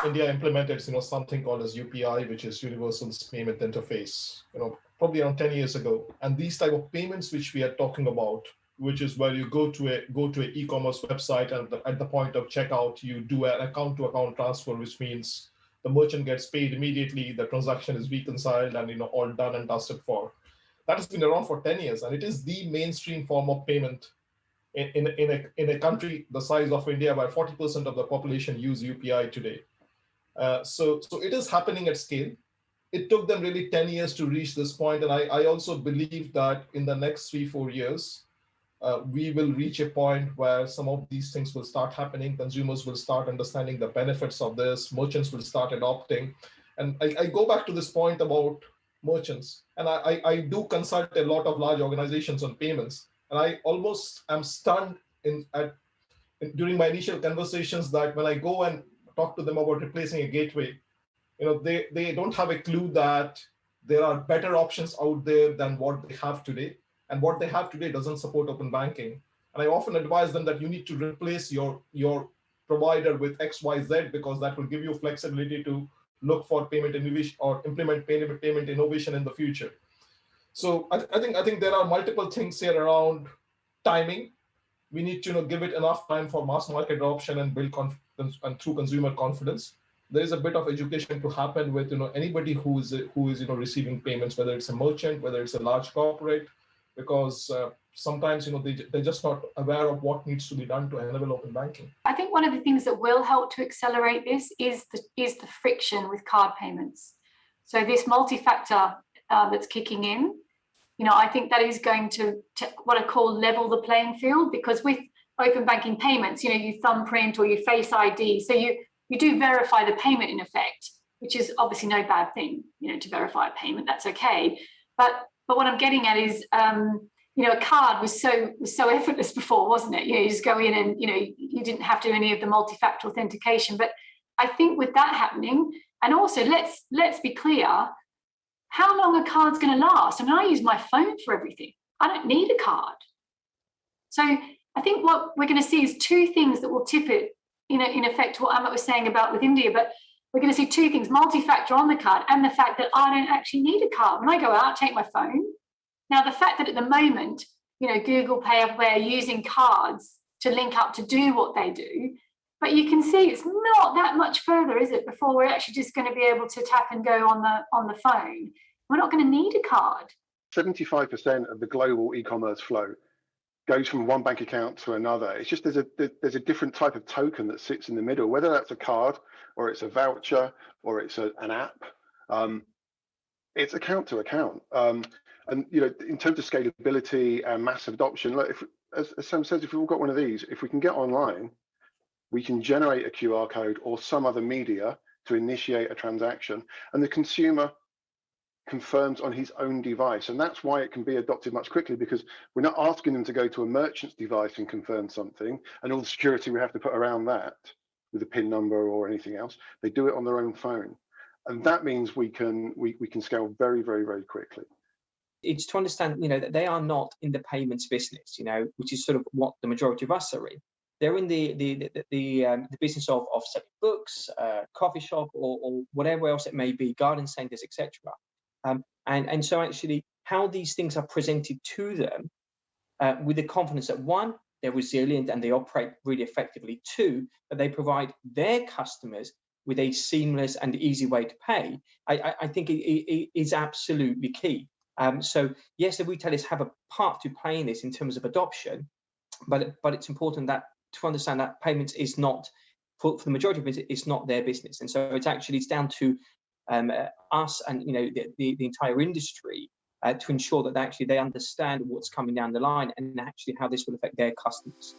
India implemented, something called as UPI, which is Universal Payment Interface, probably around 10 years ago. And these type of payments which we are talking about, which is where you go to an e-commerce website, and at the point of checkout, you do an account-to-account transfer, which means the merchant gets paid immediately, the transaction is reconciled, and all done and dusted for. That has been around for 10 years, and it is the mainstream form of payment in a country the size of India, where 40% of the population use UPI today. So it is happening at scale. It took them really 10 years to reach this point, and I also believe that in the next 3-4 years, we will reach a point where some of these things will start happening. Consumers will start understanding the benefits of this. Merchants will start adopting. And I go back to this point about merchants, and I do consult a lot of large organizations on payments, and I almost am stunned during my initial conversations that when I go and talk to them about replacing a gateway, they don't have a clue that there are better options out there than what they have today. And what they have today doesn't support open banking. And I often advise them that you need to replace your provider with XYZ, because that will give you flexibility to look for payment innovation or implement payment innovation in the future. So I think there are multiple things here around timing. We need to give it enough time for mass market adoption and build confidence, and through consumer confidence. There is a bit of education to happen with anybody who is receiving payments, whether it's a merchant, whether it's a large corporate, because sometimes they're just not aware of what needs to be done to enable open banking. I think one of the things that will help to accelerate this is the friction with card payments. So this multi-factor that's kicking in, I think that is going to what I call level the playing field, because with open banking payments, you thumbprint or you face ID, so you do verify the payment in effect, which is obviously no bad thing, to verify a payment, that's okay. But what I'm getting at is, a card was so effortless before, wasn't it? You just go in and, you didn't have to do any of the multi-factor authentication. But I think with that happening, and also let's be clear, how long are cards going to last? I mean, I use my phone for everything. I don't need a card. So I think what we're going to see is two things that will tip it, in effect, what Amit was saying about with India, but we're going to see two things: multi-factor on the card, and the fact that I don't actually need a card. When I go out, take my phone. Now, the fact that at the moment, Google Pay are using cards to link up to do what they do, but you can see it's not that much further, is it, before we're actually just going to be able to tap and go on the phone. We're not going to need a card. 75% of the global e-commerce flow goes from one bank account to another. It's just there's a different type of token that sits in the middle, whether that's a card or it's a voucher or it's an app. It's account to account. And in terms of scalability and mass adoption, like as Sam says, if we've all got one of these, if we can get online, we can generate a QR code or some other media to initiate a transaction, and the consumer confirms on his own device. And that's why it can be adopted much quickly, because we're not asking them to go to a merchant's device and confirm something and all the security we have to put around that with a PIN number or anything else. They do it on their own phone. And that means we can scale very, very, very quickly. It's to understand, that they are not in the payments business, which is sort of what the majority of us are in. They're in the business of selling books, coffee shop, or whatever else it may be, garden centers, etc. And so actually how these things are presented to them with the confidence that, one, they're resilient and they operate really effectively. Two, that they provide their customers with a seamless and easy way to pay, I think it is absolutely key. So yes, the retailers have a part to play in this in terms of adoption, but it's important to understand that payments is not, for the majority of it, it's not their business. And so it's down to us and the entire industry to ensure that actually they understand what's coming down the line and actually how this will affect their customers.